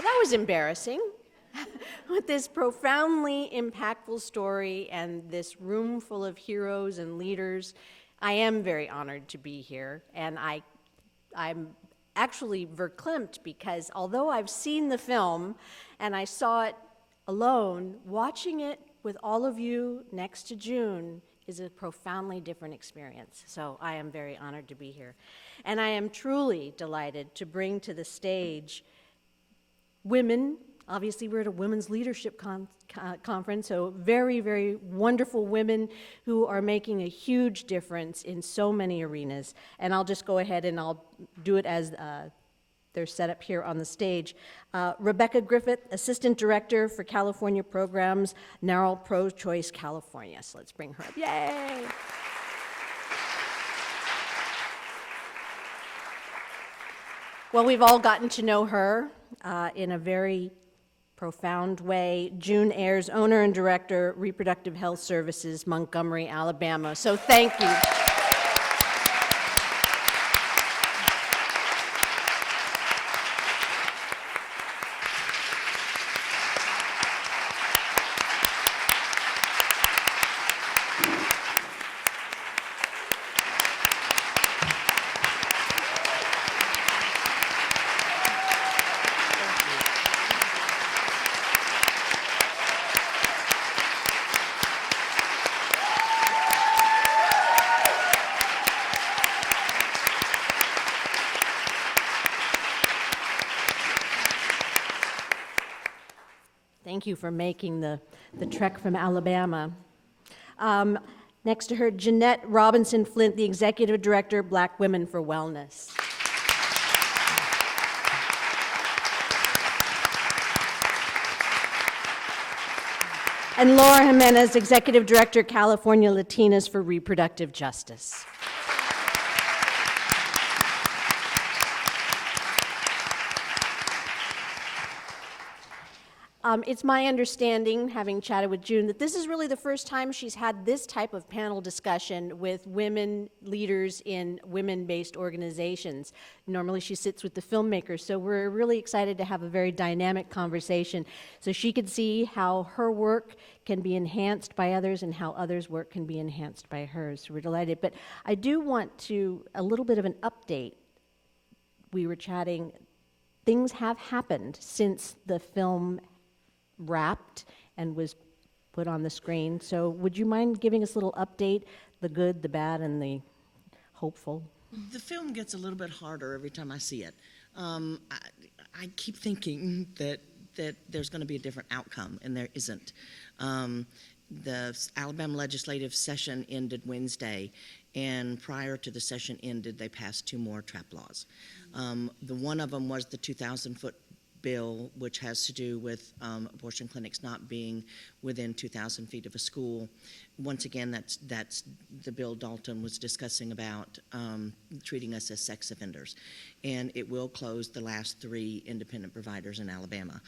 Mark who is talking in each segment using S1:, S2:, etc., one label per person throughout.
S1: Well, that was embarrassing. With this profoundly impactful story and this room full of heroes and leaders, I am very honored to be here. And I'm actually verklempt because although I've seen the film and I saw it alone, watching it with all of you next to June is a profoundly different experience. So I am very honored to be here. And I am truly delighted to bring to the stage women. Obviously, we're at a women's leadership conference, so very, very wonderful women who are making a huge difference in so many arenas. And I'll just go ahead and I'll do it as they're set up here on the stage. Rebecca Griffith, Assistant Director for California Programs, NARAL Pro-Choice California. So let's bring her up. Yay! Well, we've all gotten to know her in a very profound way. June Ayers, Owner and Director, Reproductive Health Services, Montgomery, Alabama. So thank you. Thank you for making the trek from Alabama. Next to her, Jeanette Robinson Flint, the Executive Director, Black Women for Wellness. And Laura Jimenez, Executive Director, California Latinas for Reproductive Justice. It's my understanding, having chatted with June, that this is really the first time she's had this type of panel discussion with women leaders in women-based organizations. Normally she sits with the filmmakers, so we're really excited to have a very dynamic conversation so she could see how her work can be enhanced by others and how others' work can be enhanced by hers. So we're delighted. But I do want a little bit of an update. We were chatting, things have happened since the film wrapped and was put on the screen. So would you mind giving us a little update, the good, the bad, and the hopeful?
S2: The film gets a little bit harder every time I see it. I keep thinking that there's going to be a different outcome, and there isn't. The Alabama legislative session ended Wednesday, and prior to the session ended, they passed 2 more trap laws. The one of them was the 2,000-foot bill, which has to do with abortion clinics not being within 2,000 feet of a school. Once again, that's the bill Dalton was discussing about treating us as sex offenders. And it will close the last 3 independent providers in Alabama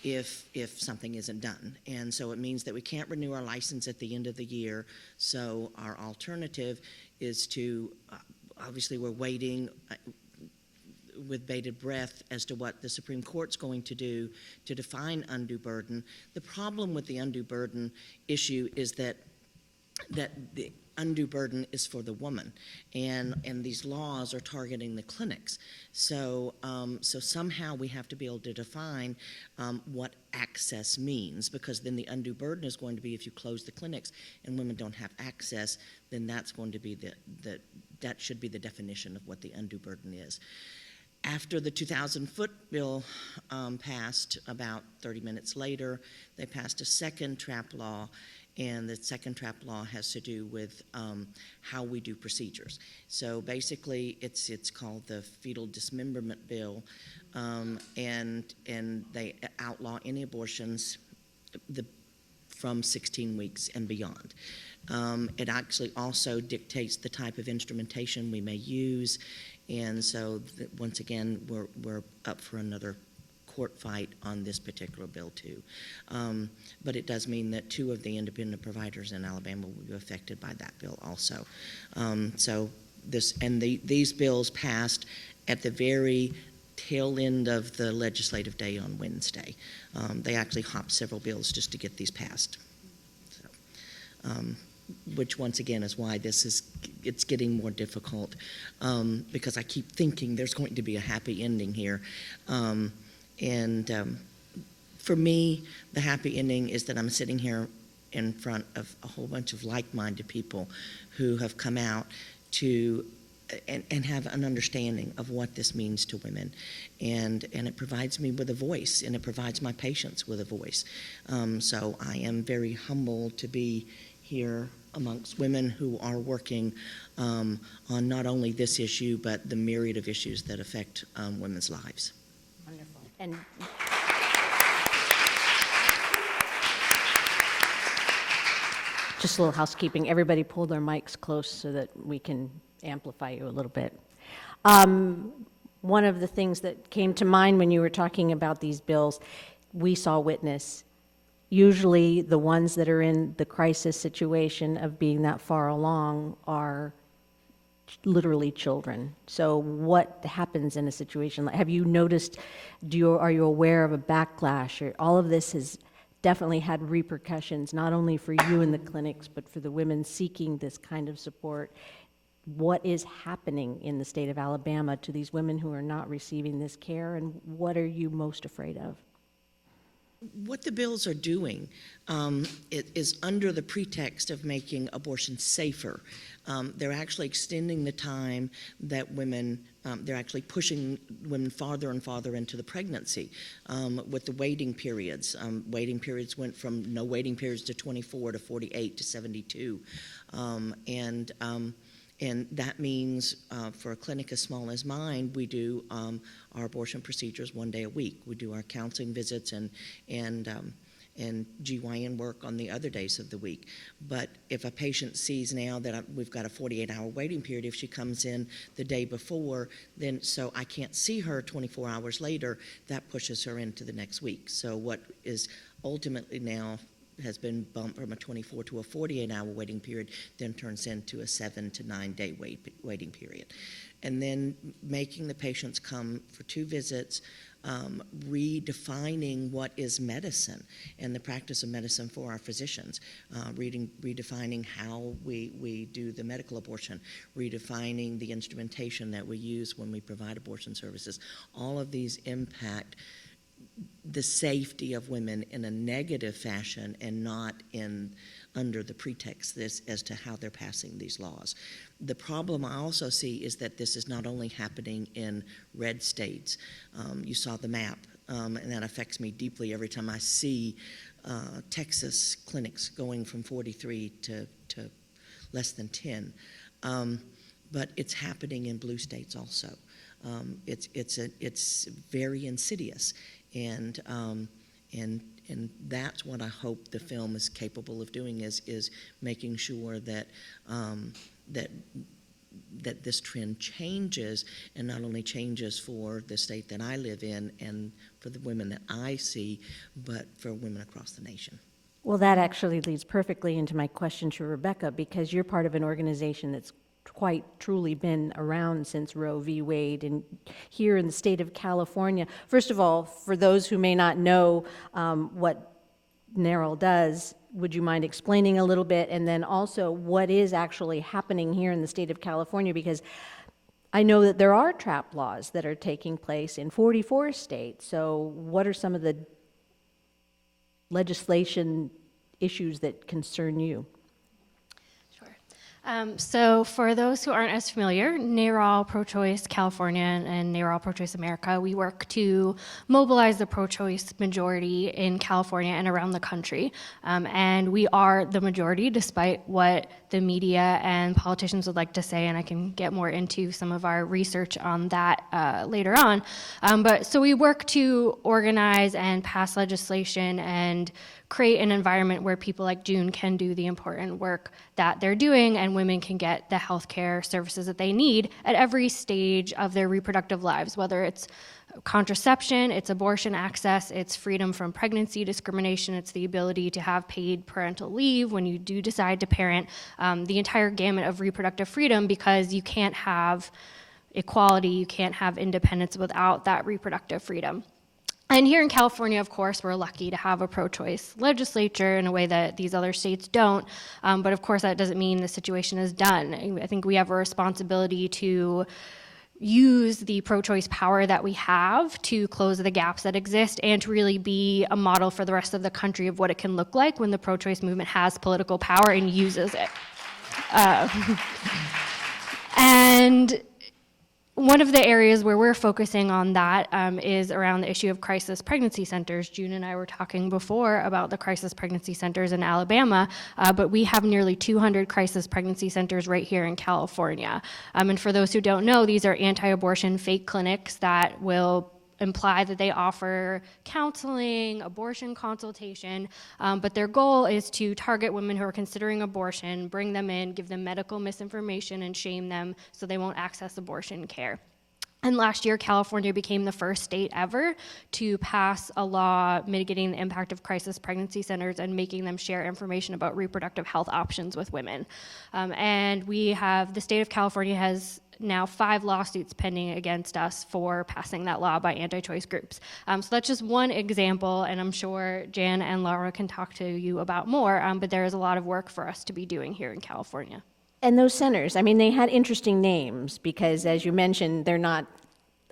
S2: if something isn't done. And so it means that we can't renew our license at the end of the year. So our alternative is to, obviously we're waiting with bated breath as to what the Supreme Court's going to do to define undue burden. The problem with the undue burden issue is that the undue burden is for the woman, and these laws are targeting the clinics. So somehow we have to be able to define what access means, because then the undue burden is going to be if you close the clinics and women don't have access, then that's going to be that should be the definition of what the undue burden is. After the 2,000-foot bill passed, about 30 minutes later, they passed a second trap law, and the second trap law has to do with how we do procedures. So basically, it's called the fetal dismemberment bill, and they outlaw any abortions from 16 weeks and beyond. It actually also dictates the type of instrumentation we may use. And so, once again, we're up for another court fight on this particular bill, too. But it does mean that 2 of the independent providers in Alabama will be affected by that bill also. These bills passed at the very tail end of the legislative day on Wednesday. They actually hopped several bills just to get these passed. So, which once again is why it's getting more difficult, because I keep thinking there's going to be a happy ending here. For me, the happy ending is that I'm sitting here in front of a whole bunch of like-minded people who have come out to and have an understanding of what this means to women, and it provides me with a voice, and it provides my patients with a voice. So I am very humbled to be here amongst women who are working on not only this issue, but the myriad of issues that affect women's lives.
S1: Wonderful. And just a little housekeeping. Everybody pull their mics close so that we can amplify you a little bit. One of the things that came to mind when you were talking about these bills, we saw witness. Usually the ones that are in the crisis situation of being that far along are literally children. So what happens in a situation like, have you noticed, are you aware of a backlash? Or all of this has definitely had repercussions, not only for you in the clinics, but for the women seeking this kind of support. What is happening in the state of Alabama to these women who are not receiving this care, and what are you most afraid of?
S2: What the bills are doing is under the pretext of making abortion safer. They're actually extending the time that women, they're actually pushing women farther and farther into the pregnancy with the waiting periods. Waiting periods went from no waiting periods to 24 to 48 to 72. And that means for a clinic as small as mine, we do our abortion procedures 1 day a week. We do our counseling visits and GYN work on the other days of the week. But if a patient sees now that we've got a 48-hour waiting period, if she comes in the day before, then so I can't see her 24 hours later, that pushes her into the next week. So what is ultimately now has been bumped from a 24 to a 48-hour waiting period, then turns into a 7 to 9 day waiting period. And then making the patients come for 2 visits, redefining what is medicine and the practice of medicine for our physicians, redefining how we do the medical abortion, redefining the instrumentation that we use when we provide abortion services. All of these impact the safety of women in a negative fashion and not under the pretext as to how they're passing these laws. The problem I also see is that this is not only happening in red states. You saw the map, and that affects me deeply every time I see Texas clinics going from 43 to less than 10. But it's happening in blue states also. It's very insidious. And that's what I hope the film is capable of doing is making sure that that this trend changes, and not only changes for the state that I live in and for the women that I see, but for women across the nation.
S1: Well, that actually leads perfectly into my question to Rebecca, because you're part of an organization that's quite truly been around since Roe v. Wade, and here in the state of California. First of all, for those who may not know what NARAL does, would you mind explaining a little bit, and then also what is actually happening here in the state of California? Because I know that there are trap laws that are taking place in 44 states, so what are some of the legislation issues that concern you?
S3: So for those who aren't as familiar, NARAL Pro-Choice California and NARAL Pro-Choice America, we work to mobilize the pro-choice majority in California and around the country. And we are the majority, despite what the media and politicians would like to say, and I can get more into some of our research on that later on. But so we work to organize and pass legislation and create an environment where people like June can do the important work that they're doing, and women can get the healthcare services that they need at every stage of their reproductive lives, whether it's contraception, it's abortion access, it's freedom from pregnancy discrimination, it's the ability to have paid parental leave when you do decide to parent, the entire gamut of reproductive freedom, because you can't have equality. You can't have independence without that reproductive freedom. And here in California, of course, we're lucky to have a pro-choice legislature in a way that these other states don't. But of course, that doesn't mean the situation is done. I think we have a responsibility to use the pro-choice power that we have to close the gaps that exist and to really be a model for the rest of the country of what it can look like when the pro-choice movement has political power and uses it. And one of the areas where we're focusing on that is around the issue of crisis pregnancy centers. June and I were talking before about the crisis pregnancy centers in Alabama, but we have nearly 200 crisis pregnancy centers right here in California. And for those who don't know, these are anti-abortion fake clinics that will imply that they offer counseling, abortion consultation, but their goal is to target women who are considering abortion, bring them in, give them medical misinformation, and shame them so they won't access abortion care. And last year, California became the first state ever to pass a law mitigating the impact of crisis pregnancy centers and making them share information about reproductive health options with women. And the state of California has now 5 lawsuits pending against us for passing that law by anti-choice groups. So that's just one example, and I'm sure Jan and Laura can talk to you about more, but there is a lot of work for us to be doing here in California.
S1: And those centers, I mean, they had interesting names because, as you mentioned, they're not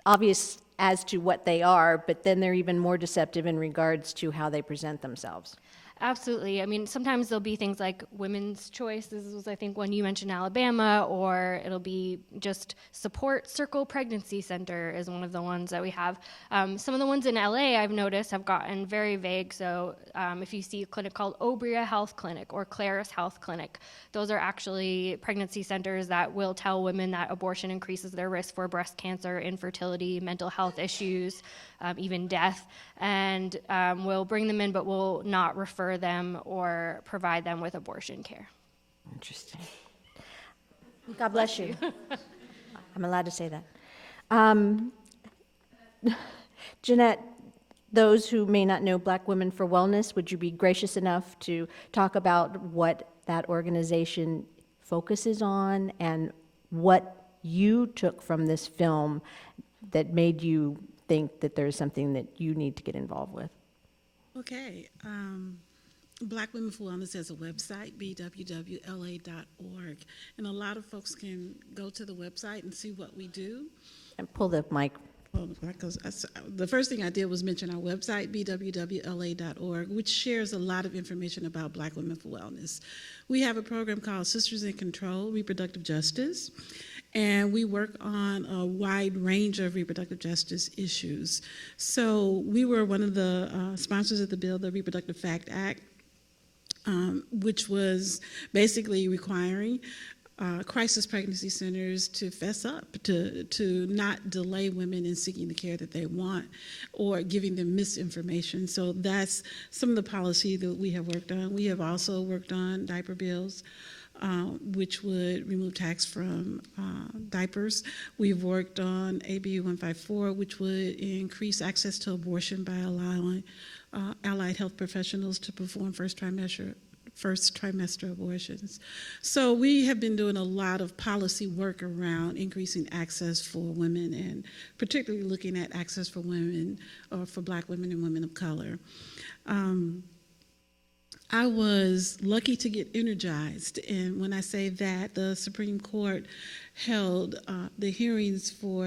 S1: obvious as to what they are, but then they're even more deceptive in regards to how they present themselves.
S3: Absolutely. I mean, sometimes there'll be things like Women's Choice. This was, I think, one you mentioned, Alabama, or it'll be just Support Circle Pregnancy Center is one of the ones that we have. Some of the ones in LA I've noticed have gotten very vague. So if you see a clinic called Obria Health Clinic or Claris Health Clinic, those are actually pregnancy centers that will tell women that abortion increases their risk for breast cancer, infertility, mental health issues, even death, and will bring them in but will not refer them or provide them with abortion care.
S1: Interesting. God bless you. I'm allowed to say that. Jeanette, those who may not know Black Women for Wellness, would you be gracious enough to talk about what that organization focuses on and what you took from this film that made you think that there's something that you need to get involved with?
S4: Okay. Black Women for Wellness has a website, bwwla.org, and a lot of folks can go to the website and see what we do.
S1: And pull the mic.
S4: Well, because the first thing I did was mention our website, bwwla.org, which shares a lot of information about Black Women for Wellness. We have a program called Sisters in Control, Reproductive Justice, and we work on a wide range of reproductive justice issues. So we were one of the sponsors of the bill, the Reproductive Fact Act, which was basically requiring crisis pregnancy centers to fess up, to not delay women in seeking the care that they want or giving them misinformation. So that's some of the policy that we have worked on. We have also worked on diaper bills, which would remove tax from diapers. We've worked on AB 154, which would increase access to abortion by allowing allied health professionals to perform first trimester abortions. So we have been doing a lot of policy work around increasing access for women, and particularly looking at access for women, or for Black women and women of color. I was lucky to get energized, and when I say that, the Supreme Court held the hearings for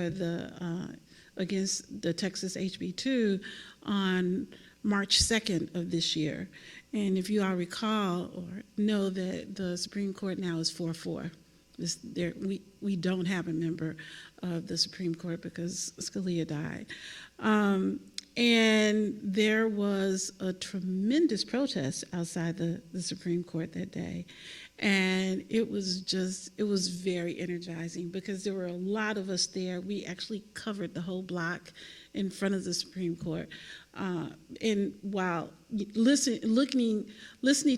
S4: against the Texas HB2 on March 2nd of this year. And if you all recall or know that the Supreme Court now is 4-4. We don't have a member of the Supreme Court because Scalia died. And there was a tremendous protest outside the Supreme Court that day. And it was very energizing because there were a lot of us there. We actually covered the whole block in front of the Supreme Court. And while listening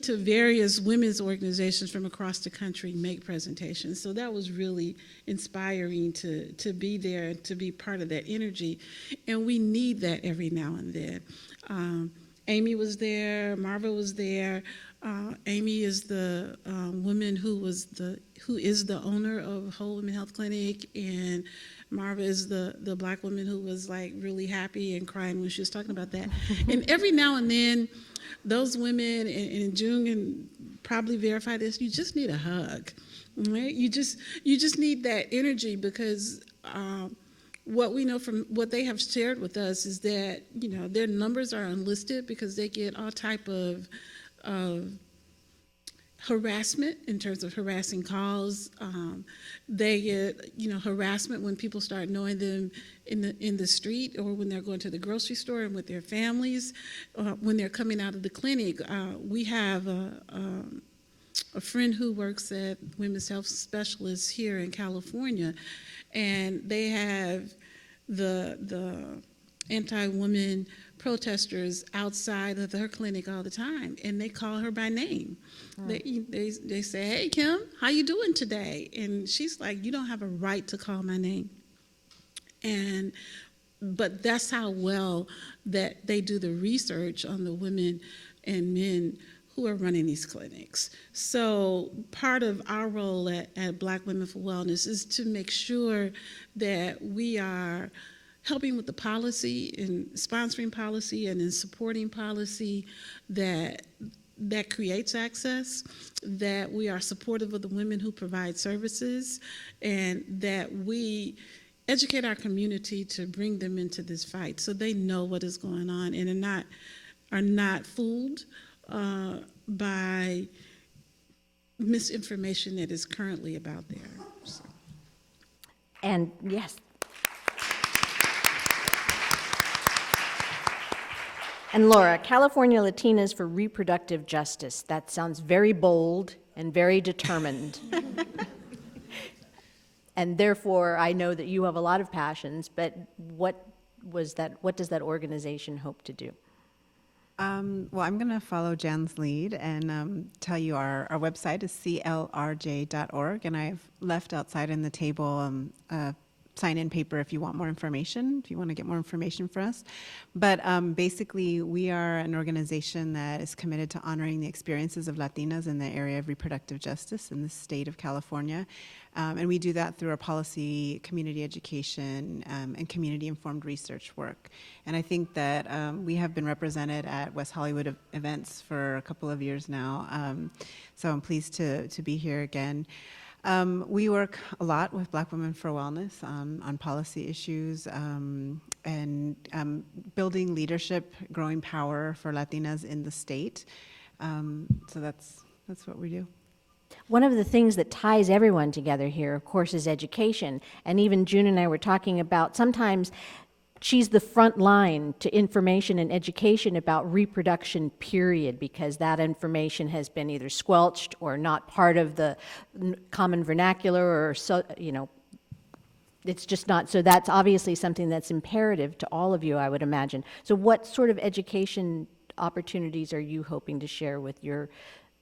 S4: to various women's organizations from across the country make presentations. So that was really inspiring to be there, to be part of that energy. And we need that every now and then. Amy was there, Marva was there. Amy is the woman who is the owner of Whole Women Health Clinic, and Marva is the black woman who was like really happy and crying when she was talking about that. And every now and then, those women, and June can probably verify this, you just need a hug, right? You just need that energy, because what we know from what they have shared with us is that, you know, their numbers are unlisted because they get all type of harassment in terms of harassing calls. They get, you know, harassment when people start knowing them in the street, or when they're going to the grocery store and with their families, when they're coming out of the clinic. We have a friend who works at Women's Health Specialists here in California, and they have the anti-woman protesters outside of her clinic all the time, and they call her by name. They say, "Hey, Kim, how you doing today?" And she's like, "You don't have a right to call my name." But that's how well that they do the research on the women and men who are running these clinics. So part of our role at Black Women for Wellness is to make sure that we are helping with the policy and sponsoring policy and in supporting policy that creates access, that we are supportive of the women who provide services, and that we educate our community to bring them into this fight so they know what is going on and are not fooled by misinformation that is currently about there. So.
S1: And yes. And Laura, California Latinas for Reproductive Justice. That sounds very bold and very determined. And therefore, I know that you have a lot of passions, but what does that organization hope to do?
S5: Well, I'm going to follow Jan's lead and tell you our website is clrj.org, and I've left outside on the table sign-in paper if you want more information, if you want to get more information for us. But basically, we are an organization that is committed to honoring the experiences of Latinas in the area of reproductive justice in the state of California. And we do that through our policy, community education, and community-informed research work. And I think that we have been represented at West Hollywood events for a couple of years now. So I'm pleased to be here again. We work a lot with Black Women for Wellness on policy issues and building leadership, growing power for Latinas in the state. So that's what we do.
S1: One of the things that ties everyone together here, of course, is education. And even June and I were talking about sometimes she's the front line to information and education about reproduction, period, because that information has been either squelched or not part of the common vernacular, or so, you know, it's just not. So that's obviously something that's imperative to all of you, I would imagine. So what sort of education opportunities are you hoping to share with your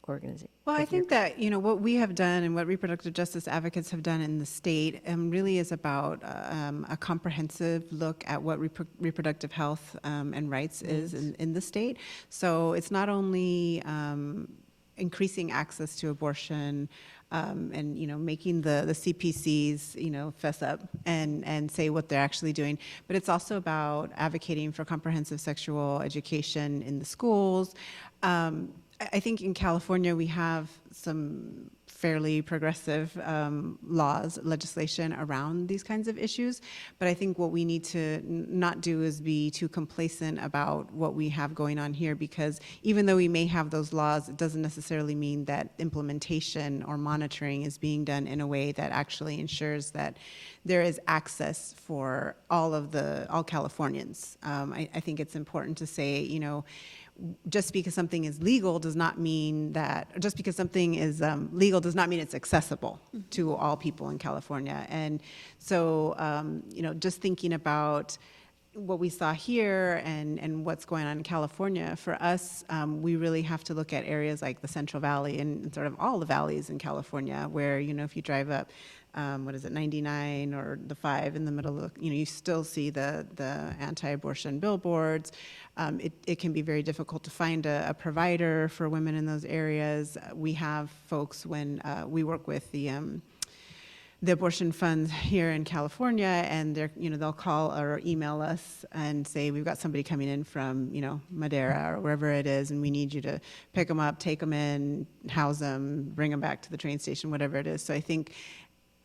S1: organization?
S5: Well, I think that, you know, what we have done and what reproductive justice advocates have done in the state really is about a comprehensive look at what reproductive health and rights is in the state. So it's not only increasing access to abortion and, you know, making the CPCs, you know, fess up and say what they're actually doing, but it's also about advocating for comprehensive sexual education in the schools. I think in California we have some fairly progressive legislation around these kinds of issues, but I think what we need to not do is be too complacent about what we have going on here, because even though we may have those laws, it doesn't necessarily mean that implementation or monitoring is being done in a way that actually ensures that there is access for all Californians. I think it's important to say, you know, just because something is legal does not mean that, just because something is legal does not mean it's accessible to all people in California. And so, you know, just thinking about what we saw here and what's going on in California, for us, we really have to look at areas like the Central Valley and sort of all the valleys in California where, you know, if you drive up what is it, 99 or the 5 in the middle of, you still see the anti-abortion billboards. It can be very difficult to find a provider for women in those areas. We have folks when we work with the abortion funds here in California, and they'll call or email us and say, we've got somebody coming in from, Madera or wherever it is, and we need you to pick them up, take them in, house them, bring them back to the train station, whatever it is. So I think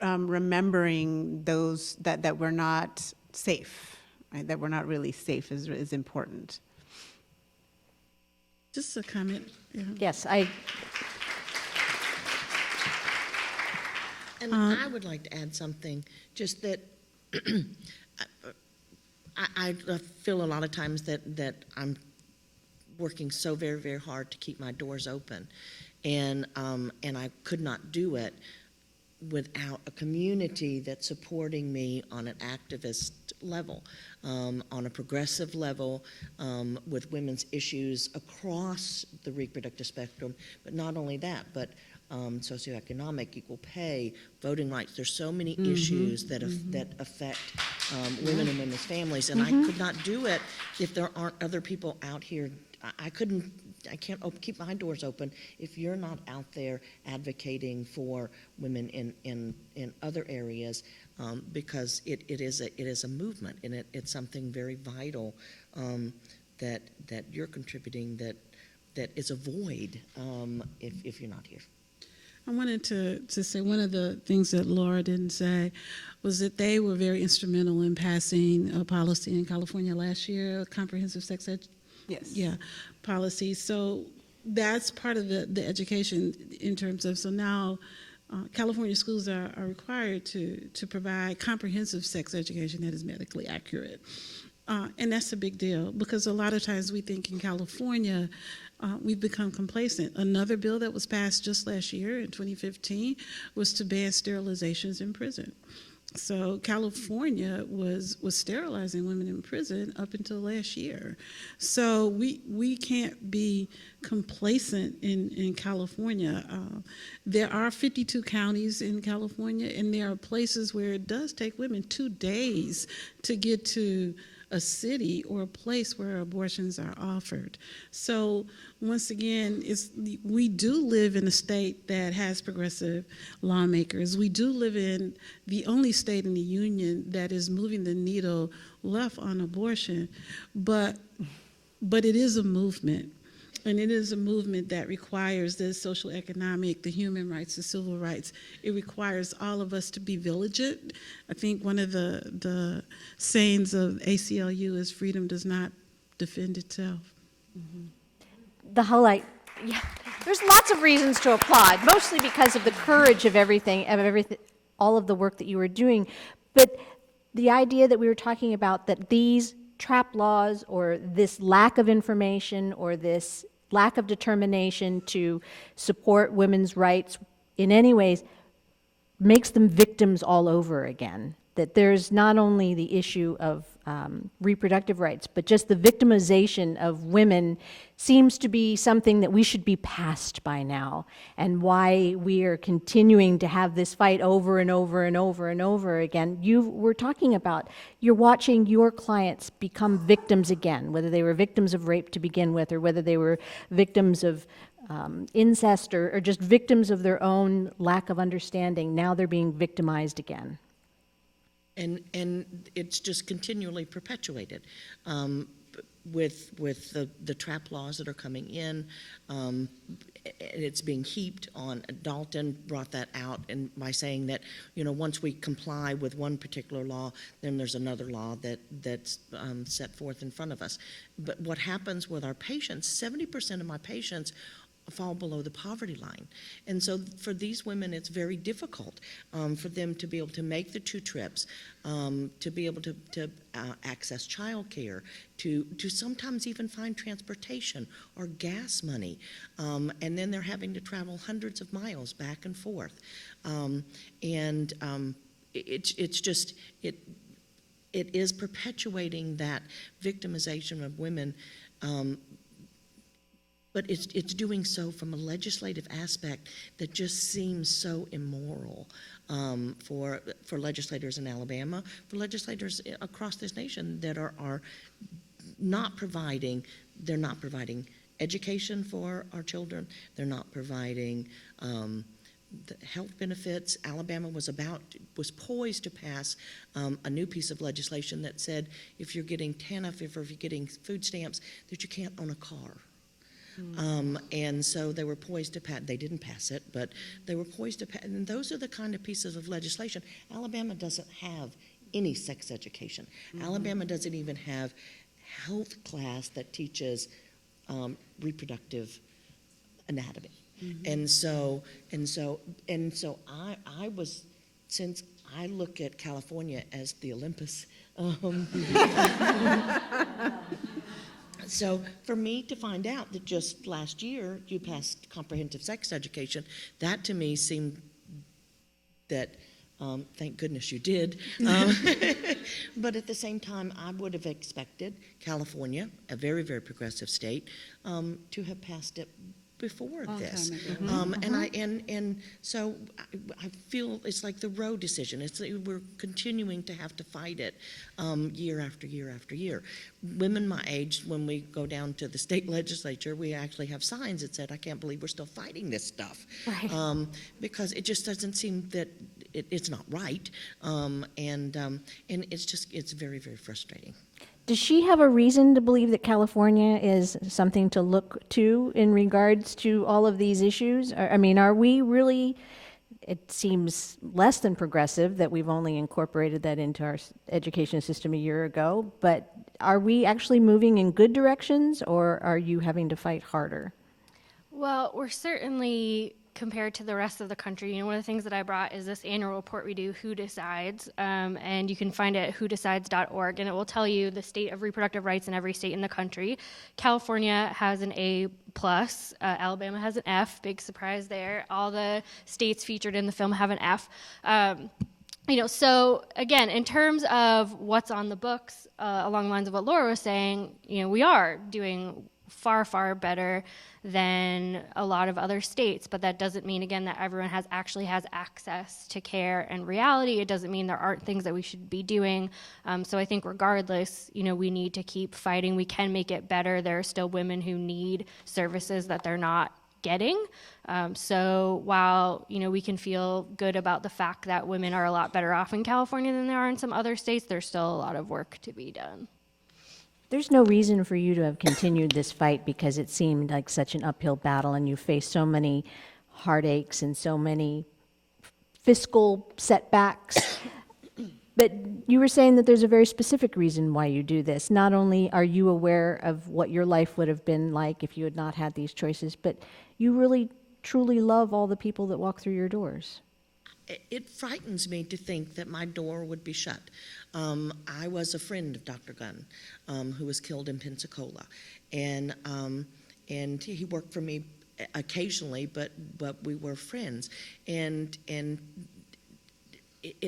S5: remembering those, that we're not safe, right? That we're not really safe is important.
S4: Just a comment. Yeah.
S1: Yes,
S2: And I would like to add something, just that I feel a lot of times that I'm working so very, very hard to keep my doors open, and I could not do it without a community that's supporting me on an activist level, on a progressive level, with women's issues across the reproductive spectrum, but not only that, but socioeconomic, equal pay, voting rights. There's so many issues that affect women and women's families, and I could not do it if there aren't other people out here. I can't keep my doors open if you're not out there advocating for women in other areas, because it is a movement, and it's something very vital that you're contributing, that is a void if you're not here.
S4: I wanted to say one of the things that Laura didn't say was that they were very instrumental in passing a policy in California last year, a comprehensive sex ed.
S5: Yes.
S4: Yeah, policy. So that's part of the education in terms of, so now California schools are required to provide comprehensive sex education that is medically accurate. And that's a big deal, because a lot of times we think in California, we've become complacent. Another bill that was passed just last year in 2015 was to ban sterilizations in prison. So California was sterilizing women in prison up until last year. So we can't be complacent in California. There are 52 counties in California, and there are places where it does take women 2 days to get to a city or a place where abortions are offered. So once again, we do live in a state that has progressive lawmakers. We do live in the only state in the union that is moving the needle left on abortion, but it is a movement. And it is a movement that requires the social, economic, the human rights, the civil rights. It requires all of us to be vigilant. I think one of the sayings of ACLU is freedom does not defend itself.
S1: the highlight, yeah, there's lots of reasons to applaud, mostly because of the courage of everything, all of the work that you were doing. But the idea that we were talking about, that these trap laws or this lack of information or this lack of determination to support women's rights in any ways makes them victims all over again. That there's not only the issue of reproductive rights, but just the victimization of women seems to be something that we should be past by now, and why we are continuing to have this fight over and over and over and over again. You were talking about, you're watching your clients become victims again, whether they were victims of rape to begin with, or whether they were victims of incest, or just victims of their own lack of understanding. Now they're being victimized again.
S2: And it's just continually perpetuated with the trap laws that are coming in. It's being heaped on. Dalton brought that out, and by saying that, you know, once we comply with one particular law, then there's another law that's set forth in front of us. But what happens with our patients, 70% of my patients fall below the poverty line. And so for these women, it's very difficult for them to be able to make the 2 trips, to be able to access childcare, to sometimes even find transportation or gas money. And then they're having to travel hundreds of miles back and forth. It's just, it is perpetuating that victimization of women. but it's doing so from a legislative aspect that just seems so immoral for legislators in Alabama, for legislators across this nation that are not providing. They're not providing education for our children. They're not providing the health benefits. Alabama was poised to pass a new piece of legislation that said if you're getting TANF, if you're getting food stamps, that you can't own a car. And so they were poised to pass. They didn't pass it, but they were poised to pass. And those are the kind of pieces of legislation. Alabama doesn't have any sex education. Alabama doesn't even have health class that teaches reproductive anatomy. And so I was, since I look at California as the Olympus, so for me to find out that just last year you passed comprehensive sex education, that to me seemed that, thank goodness you did. But at the same time, I would have expected California, a very, very progressive state, to have passed it before this. And so I feel it's like the Roe decision. We're continuing to have to fight it year after year after year. Women my age, when we go down to the state legislature, we actually have signs that said, "I can't believe we're still fighting this stuff,"
S1: Right.
S2: because it just doesn't seem that it's not right, and it's very, very frustrating.
S1: Does she have a reason to believe that California is something to look to in regards to all of these issues? I mean, are we really, it seems less than progressive that we've only incorporated that into our education system a year ago, but are we actually moving in good directions, or are you having to fight harder?
S3: Well, we're certainly, compared to the rest of the country, one of the things that I brought is this annual report we do, Who Decides, and you can find it at whodecides.org, and it will tell you the state of reproductive rights in every state in the country. California has an A+, Alabama has an F, big surprise there. All the states featured in the film have an F. So again, in terms of what's on the books, along the lines of what Laura was saying, we are doing far, far better than a lot of other states, but that doesn't mean, again, that everyone actually has access to care and reality. It doesn't mean there aren't things that we should be doing. So I think regardless, we need to keep fighting. We can make it better. There are still women who need services that they're not getting. So while, we can feel good about the fact that women are a lot better off in California than they are in some other states, there's still a lot of work to be done.
S1: There's no reason for you to have continued this fight because it seemed like such an uphill battle and you faced so many heartaches and so many fiscal setbacks. But you were saying that there's a very specific reason why you do this. Not only are you aware of what your life would have been like if you had not had these choices, but you really, truly love all the people that walk through your doors.
S2: It frightens me to think that my door would be shut. I was a friend of Dr. Gunn, who was killed in Pensacola, and he worked for me occasionally, but we were friends, and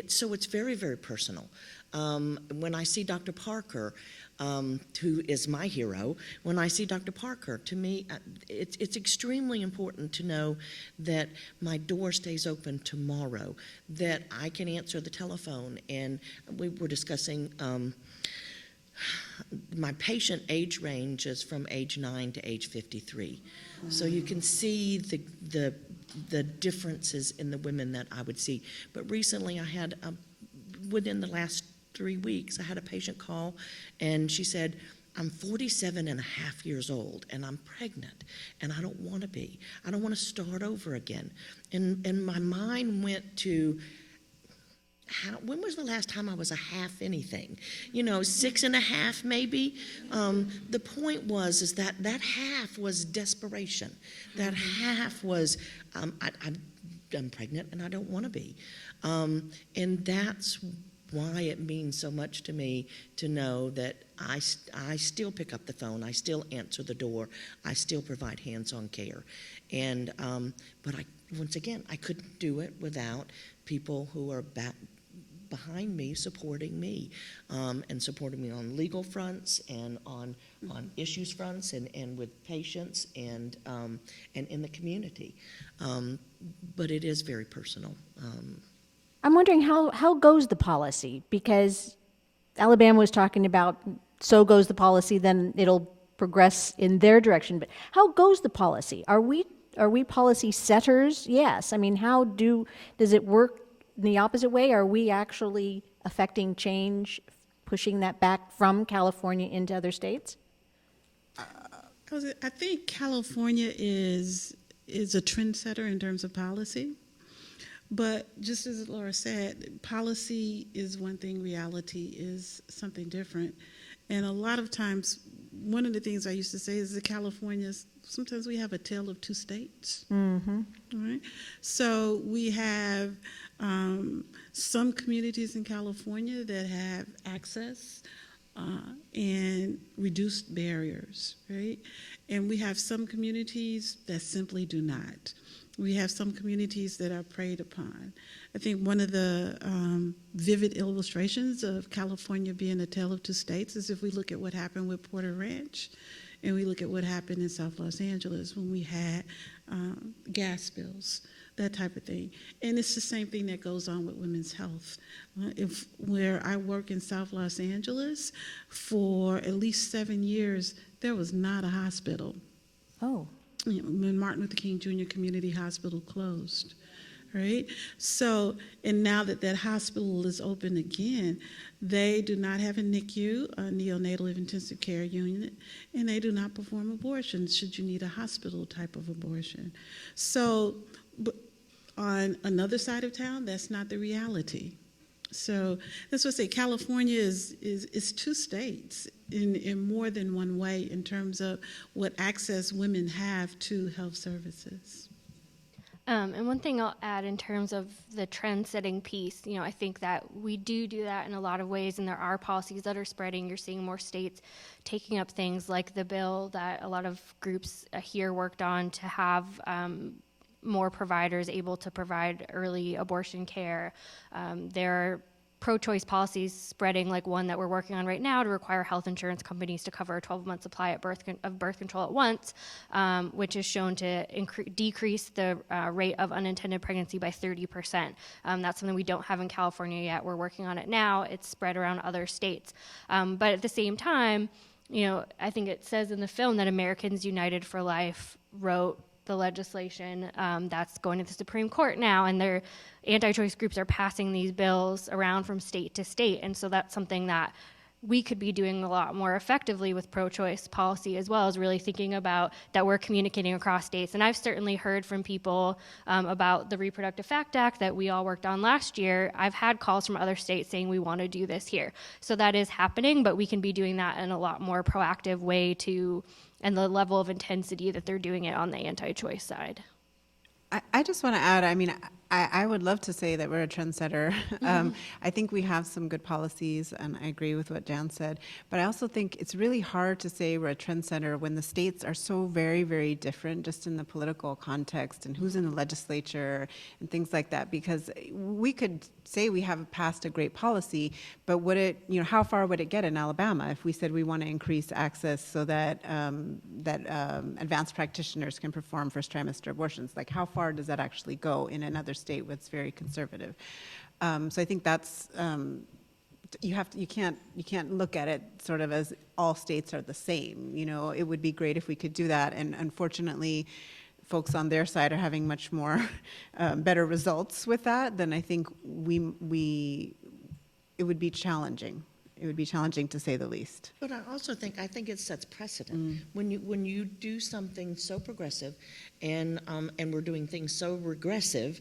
S2: so it's very, very personal. When I see Dr. Parker, who is my hero, when I see Dr. Parker, to me, it's extremely important to know that my door stays open tomorrow, that I can answer the telephone. And we were discussing my patient age range is from age 9 to age 53. So you can see the differences in the women that I would see. But recently I had, within the last 3 weeks, I had a patient call, and she said, "I'm 47 and a half years old, and I'm pregnant, and I don't want to be. I don't want to start over again." And my mind went to, when was the last time I was a half anything? 6 and a half maybe? The point is that half was desperation. That half was, I'm pregnant and I don't want to be. And that's why it means so much to me to know that I still pick up the phone, I still answer the door, I still provide hands-on care. And but once again, I couldn't do it without people who are behind me, supporting me, and supporting me on legal fronts and on issues fronts and with patients and in the community. But it is very personal.
S1: I'm wondering how goes the policy? Because Alabama was talking about so goes the policy, then it'll progress in their direction. But how goes the policy? Are we policy setters? Yes. I mean, does it work in the opposite way? Are we actually affecting change, pushing that back from California into other states?
S4: I think California is a trendsetter in terms of policy. But just as Laura said, policy is one thing, reality is something different. And a lot of times, one of the things I used to say is that California's, sometimes we have a tale of two states. Mm-hmm. Right? So we have some communities in California that have access and reduced barriers, right? And we have some communities that simply do not. We have some communities that are preyed upon. I think one of the vivid illustrations of California being a tale of two states is if we look at what happened with Porter Ranch and we look at what happened in South Los Angeles when we had gas spills, that type of thing. And it's the same thing that goes on with women's health. Where I work in South Los Angeles, for at least 7 years, there was not a hospital.
S1: Oh.
S4: When Martin Luther King Jr. Community Hospital closed, right? So, and now that hospital is open again, they do not have a NICU, a neonatal intensive care unit, and they do not perform abortions should you need a hospital type of abortion. So, but on another side of town, that's not the reality. So that's what I say, California is two states in more than one way in terms of what access women have to health services.
S3: And one thing I'll add in terms of the trend-setting piece, I think that we do that in a lot of ways, and there are policies that are spreading. You're seeing more states taking up things like the bill that a lot of groups here worked on to have more providers able to provide early abortion care. There are pro-choice policies spreading, like one that we're working on right now, to require health insurance companies to cover a 12-month supply of birth control at once, which is shown to decrease the rate of unintended pregnancy by 30%. That's something we don't have in California yet. We're working on it now. It's spread around other states. But at the same time, I think it says in the film that Americans United for Life wrote the legislation that's going to the Supreme Court now, and their anti-choice groups are passing these bills around from state to state. And so that's something that we could be doing a lot more effectively with pro-choice policy, as well as really thinking about that we're communicating across states. And I've certainly heard from people about the Reproductive Fact Act that we all worked on last year. I've had calls from other states saying we want to do this here. So that is happening, but we can be doing that in a lot more proactive way and the level of intensity that they're doing it on the anti-choice side.
S5: I just want to add, I would love to say that we're a trendsetter. I think we have some good policies, and I agree with what Jan said. But I also think it's really hard to say we're a trendsetter when the states are so very, very different just in the political context and who's in the legislature and things like that. Because we could say we have passed a great policy, but would it, how far would it get in Alabama if we said we want to increase access so that advanced practitioners can perform first trimester abortions? Like, how far does that actually go in another state that's very conservative? So I think that's you can't look at it sort of as all states are the same. It would be great if we could do that, and unfortunately, folks on their side are having much more better results with that than I think it would be challenging. It would be challenging, to say the least.
S2: But I also think it sets precedent. When you do something so progressive, and we're doing things so regressive,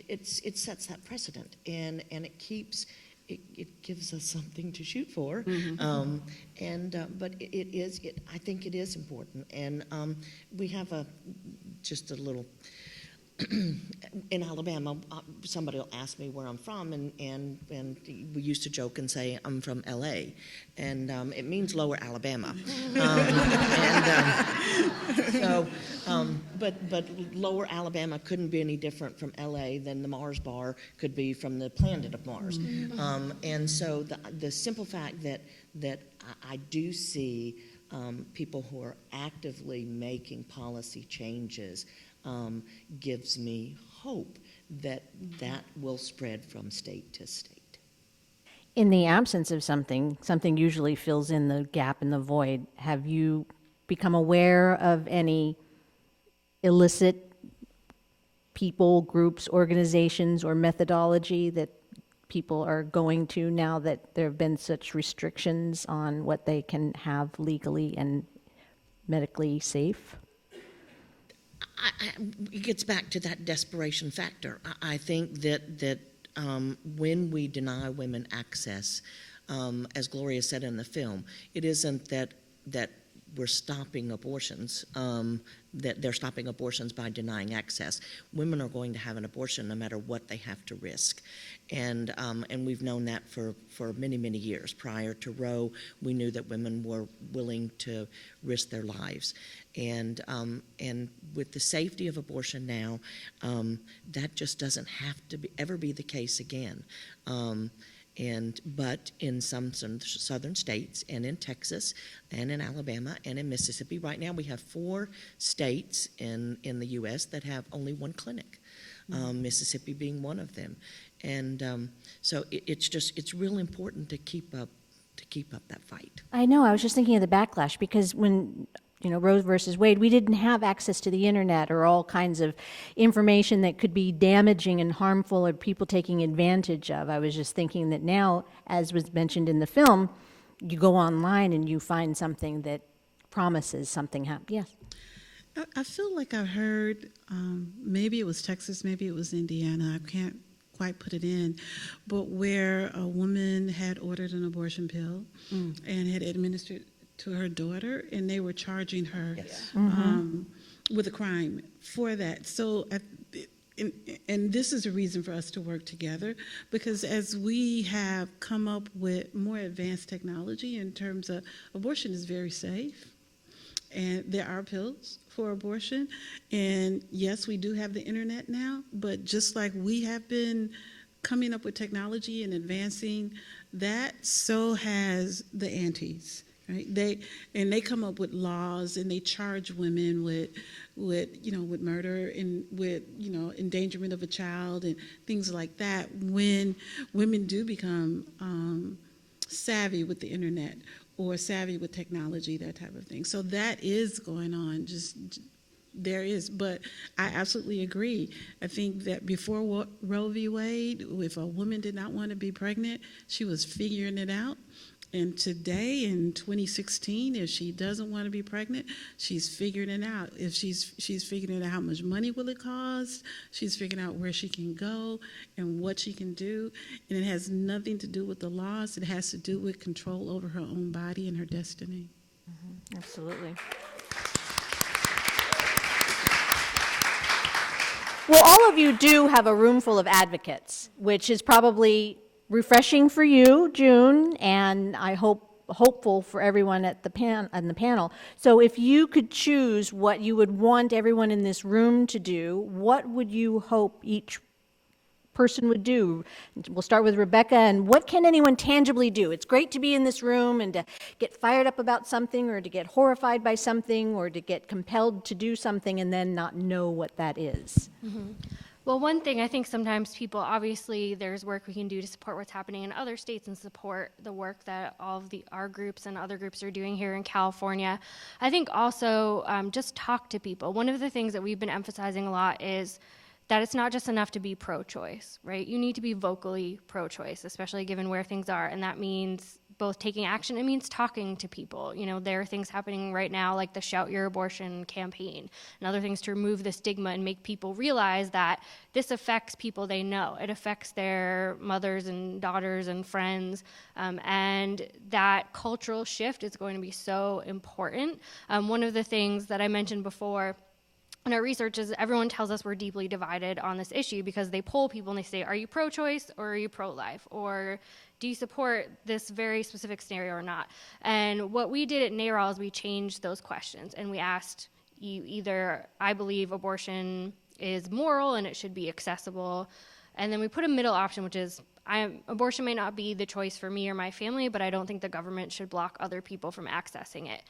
S2: it sets that precedent, and it gives us something to shoot for. But I think it is important, and we have just a little in Alabama, somebody will ask me where I'm from, and we used to joke and say I'm from L.A., and it means Lower Alabama. But Lower Alabama couldn't be any different from L.A. than the Mars bar could be from the planet of Mars. And so the simple fact that I do see people who are actively making policy changes gives me hope that that will spread from state to state.
S1: In the absence of something usually fills in the gap in the void. Have you become aware of any illicit people, groups, organizations, or methodology that people are going to now that there have been such restrictions on what they can have legally and medically safe?
S2: It gets back to that desperation factor. I think that when we deny women access, as Gloria said in the film, it isn't that we're stopping abortions, that they're stopping abortions by denying access. Women are going to have an abortion no matter what they have to risk. And we've known that for many, many years. Prior to Roe, we knew that women were willing to risk their lives. And with the safety of abortion now, that just doesn't have to ever be the case again. But in some southern states, and in Texas, and in Alabama, and in Mississippi, right now we have 4 states in the U.S. that have only one clinic, Mississippi being one of them. And so it's real important to keep up that fight.
S1: I know. I was just thinking of the backlash because when Roe versus Wade, we didn't have access to the internet or all kinds of information that could be damaging and harmful or people taking advantage of. I was just thinking that now, as was mentioned in the film, you go online and you find something that promises something happen. Yes.
S4: I feel like I heard, maybe it was Texas, maybe it was Indiana, I can't quite put it in, but where a woman had ordered an abortion pill and had administered to her daughter, and they were charging her with a crime for that. So, and this is a reason for us to work together, because as we have come up with more advanced technology in terms of abortion is very safe, and there are pills for abortion, and yes, we do have the internet now, but just like we have been coming up with technology and advancing that, so has the aunties. Right? They come up with laws, and they charge women with murder and with endangerment of a child and things like that when women do become savvy with the internet or savvy with technology, that type of thing. So that is going on. There is, but I absolutely agree. I think that before Roe v. Wade, if a woman did not want to be pregnant, she was figuring it out. And today, in 2016, if she doesn't want to be pregnant, she's figuring it out. If she's figuring out how much money will it cost, she's figuring out where she can go and what she can do. And it has nothing to do with the laws. It has to do with control over her own body and her destiny.
S1: Mm-hmm. Absolutely. Well, all of you do have a room full of advocates, which is probably refreshing for you, June, and I hopeful for everyone at the panel. So if you could choose what you would want everyone in this room to do, what would you hope each person would do? We'll start with Rebecca, and what can anyone tangibly do? It's great to be in this room and to get fired up about something or to get horrified by something or to get compelled to do something and then not know what that is.
S3: Mm-hmm. Well, one thing, I think sometimes people, obviously there's work we can do to support what's happening in other states and support the work that all of our groups and other groups are doing here in California. I think also just talk to people. One of the things that we've been emphasizing a lot is that it's not just enough to be pro-choice, right? You need to be vocally pro-choice, especially given where things are, and that means both taking action, it means talking to people. There are things happening right now like the Shout Your Abortion campaign and other things to remove the stigma and make people realize that this affects people they know. It affects their mothers and daughters and friends, and that cultural shift is going to be so important. One of the things that I mentioned before in our research is everyone tells us we're deeply divided on this issue because they poll people and they say, are you pro-choice or are you pro-life? Or do you support this very specific scenario or not? And what we did at NARAL is we changed those questions and we asked you either, I believe abortion is moral and it should be accessible. And then we put a middle option, which is abortion may not be the choice for me or my family, but I don't think the government should block other people from accessing it.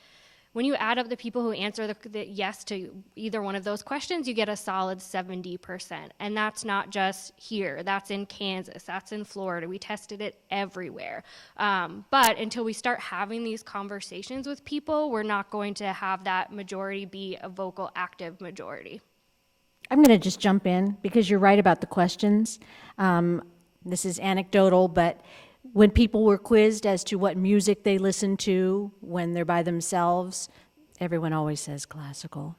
S3: When you add up the people who answer the yes to either one of those questions, you get a solid 70%. And that's not just here. That's in Kansas. That's in Florida. We tested it everywhere. But until we start having these conversations with people, we're not going to have that majority be a vocal, active majority.
S1: I'm going to just jump in because you're right about the questions. This is anecdotal, but when people were quizzed as to what music they listen to when they're by themselves, everyone always says classical.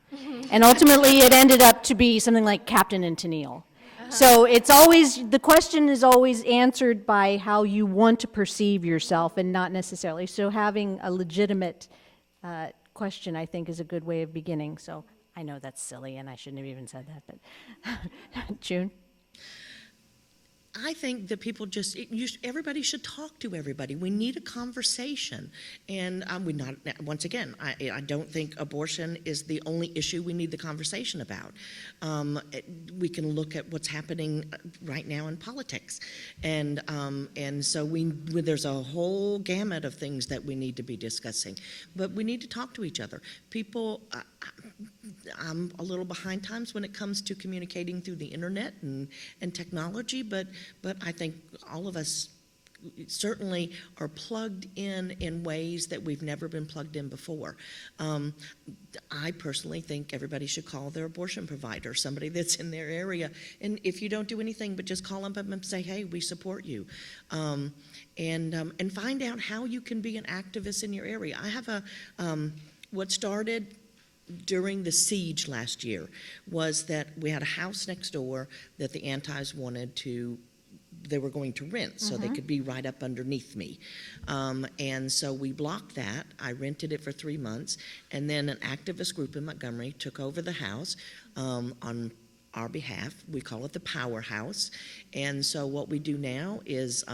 S1: And ultimately it ended up to be something like Captain and Tennille. So it's always, the question is always answered by how you want to perceive yourself and not necessarily. So having a legitimate question, I think, is a good way of beginning. So I know that's silly and I shouldn't have even said that, but June?
S2: I think that people everybody should talk to everybody. We need a conversation. And once again, I don't think abortion is the only issue we need the conversation about. We can look at what's happening right now in politics. And so there's a whole gamut of things that we need to be discussing. But we need to talk to each other. People, I'm a little behind times when it comes to communicating through the internet and technology, but I think all of us certainly are plugged in ways that we've never been plugged in before. I personally think everybody should call their abortion provider, somebody that's in their area, and if you don't do anything but just call them up and say, hey, we support you, and find out how you can be an activist in your area. I have what started during the siege last year was that we had a house next door that the antis they were going to rent so they could be right up underneath me. And so we blocked that. I rented it for 3 months, and then an activist group in Montgomery took over the house on our behalf. We call it the Powerhouse. And so what we do now is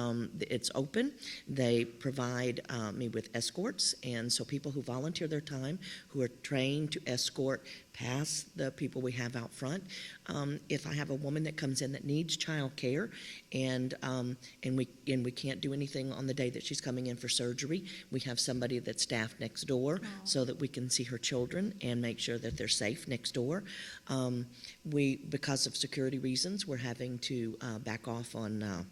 S2: it's open. They provide me with escorts, and so people who volunteer their time, who are trained to escort past the people we have out front. If I have a woman that comes in that needs child care and we can't do anything on the day that she's coming in for surgery, we have somebody that's staffed next door so that we can see her children and make sure that they're safe next door. Because of security reasons, we're having to back off on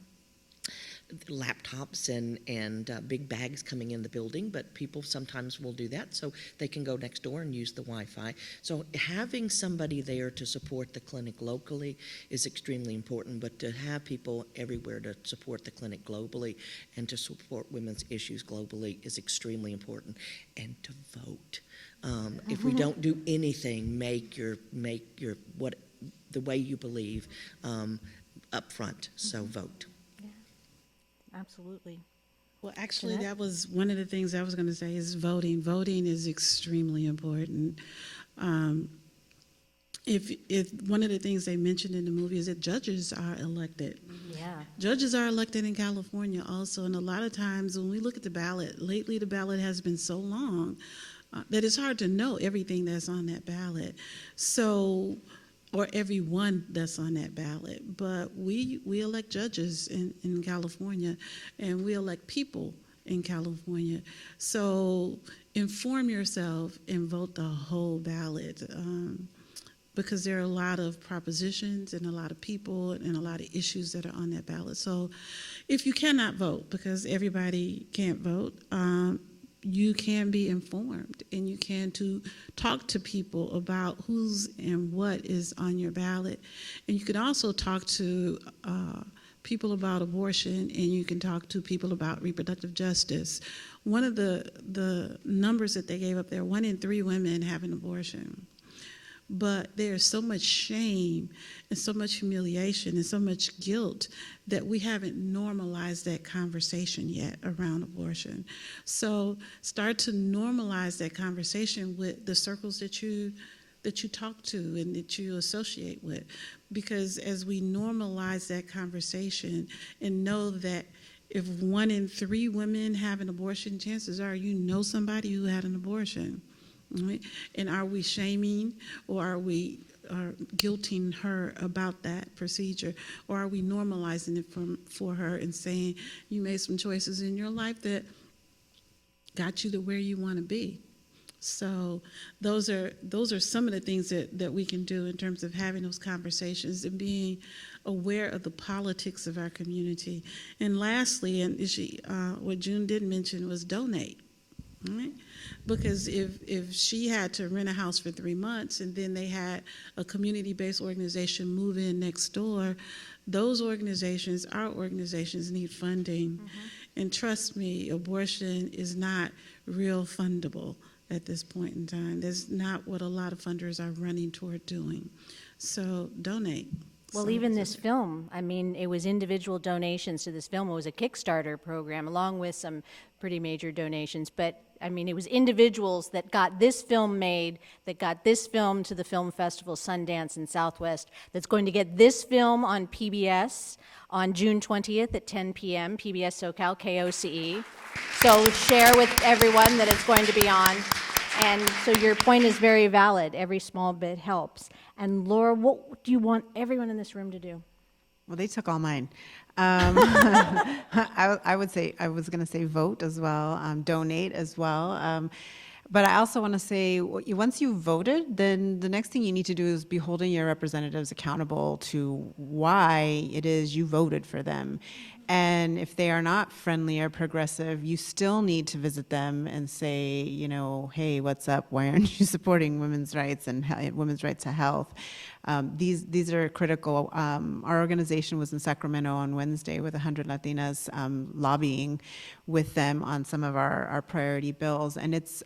S2: laptops and big bags coming in the building, but people sometimes will do that so they can go next door and use the Wi-Fi. So having somebody there to support the clinic locally is extremely important, but to have people everywhere to support the clinic globally and to support women's issues globally is extremely important. And to vote. If we don't do anything, make your the way you believe up front, so vote.
S1: Absolutely.
S4: Well, actually, that was one of the things I was going to say is voting. Voting is extremely important. If one of the things they mentioned in the movie is that judges are elected.
S1: Yeah.
S4: Judges are elected in California also, and a lot of times when we look at the ballot, lately the ballot has been so long that it's hard to know everything that's on that ballot. So, or everyone that's on that ballot. But we elect judges in California, and we elect people in California. So inform yourself and vote the whole ballot, because there are a lot of propositions and a lot of people and a lot of issues that are on that ballot. So if you cannot vote, because everybody can't vote, you can be informed, and you can talk to people about who's and what is on your ballot. And you can also talk to people about abortion, and you can talk to people about reproductive justice. One of the numbers that they gave up there, 1 in 3 women have an abortion. But there's so much shame and so much humiliation and so much guilt that we haven't normalized that conversation yet around abortion. So start to normalize that conversation with the circles that you that you talk to and that you associate with. Because as we normalize that conversation and know that if 1 in 3 women have an abortion, chances are you know somebody who had an abortion. Right? And are we shaming, or are we guilting her about that procedure, or are we normalizing it for her and saying you made some choices in your life that got you to where you want to be? So those are some of the things that we can do in terms of having those conversations and being aware of the politics of our community. And lastly, and what June did mention was donate. Right? Because if she had to rent a house for 3 months and then they had a community-based organization move in next door, those organizations, our organizations, need funding. And trust me, abortion is not real fundable at this point in time. That's not what a lot of funders are running toward doing. So donate.
S1: Well, even this film, I mean, it was individual donations to this film. It was a Kickstarter program along with some pretty major donations. But, I mean, it was individuals that got this film made, that got this film to the film festival, Sundance and Southwest, that's going to get this film on PBS on June 20th at 10 p.m., PBS SoCal, KOCE. So share with everyone that it's going to be on. And so your point is very valid. Every small bit helps. And Laura, what do you want everyone in this room to do?
S5: Well, they took all mine. I was going to say vote as well, donate as well. But I also want to say, once you've voted, then the next thing you need to do is be holding your representatives accountable to why it is you voted for them. And if they are not friendly or progressive, you still need to visit them and say, hey, what's up? Why aren't you supporting women's rights and women's right to health? These are critical. Our organization was in Sacramento on Wednesday with 100 Latinas lobbying with them on some of our priority bills, and it's